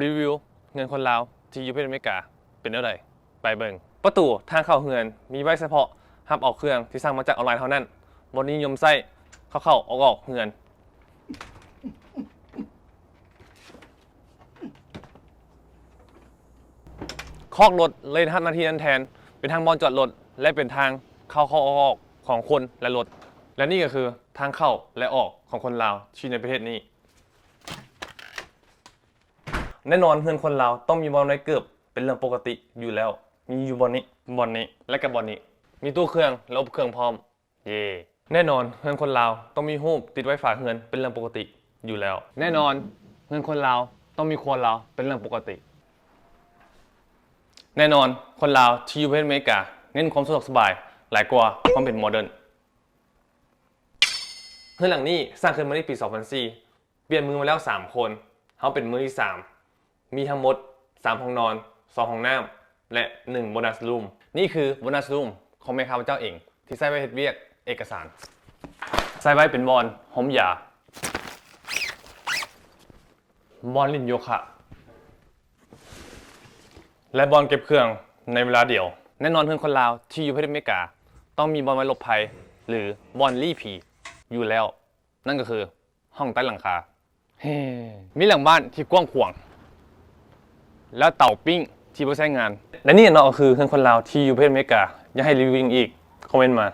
รีวิวเงินคนลาวที่อยู่ประเทศอเมริกาเป็นเท่าไหร่ไปเบิ่งประตูทางเข้าเฮือนมีไว้เฉพาะรับออกเครื่องที่สั่งมาจากออนไลน์เท่านั้นบนนิยมใส่เข้าออกเฮือนคอกรถเลยทำหน้าที่นั้นแทนเป็นทางบอลจอดรถและเป็นทางเข้าออกของคนและรถและนี่ก็คือทางเข้าและออกของคนลาวที่ในประเทศนี้แน่นอนเฮือนคนลาวต้องมีบอลไว้เกือบเป็นเรื่องปกติอยู่แล้วมีอยู่บอลนี้และกับบอลนี้มีตู้เครื่องและอุปเครื่องพร้อมเย่แน่นอนเฮือนคนลาวต้องมีรูปติดไว้ฝาเฮือนเป็นเรื่องปกติอยู่แล้วแน่นอนเฮือนคนลาวต้องมีครัวลาวเป็นเรื่องปกติแน่นอนคนลาวที่อยู่ประเทศอเมริกาเน้นความสะดวกสบายหลายกว่าความเป็นโมเดิร์นเฮือนหลังนี้สร้างขึ้นมาในปี 2004 เปลี่ยนมือมาแล้ว3คนเขาเป็นมือที่3มีทั้งหมด3ห้องนอน2ห้องน้ำและ1โบนัสรูมนี่คือโบนัสรูมของแม่ข้าพเจ้าเองที่ใส่ไว้เฮ็ดเวียกเอกสารใส่ไว้เป็นบอลหอมยาบอลลินโยคะและบอลเก็บเครื่องในเวลาเดียวแน่นอนเพื่อนคนลาวที่อยู่ประเทศอเมริกาต้องมีบอลไว้หลบภัยหรือบอลลี่ผีอยู่แล้วนั่นก็คือห้องใต้หลังคามีหลังบ้านที่กว้างขวางแล้วเต่าปิ้งที่ไม่ใช้งานและนี่เนาะก็คือเพื่อนคนลาวที่อยู่ประเทศอเมริกาอยากให้รีวิวอีกคอมเมนต์มา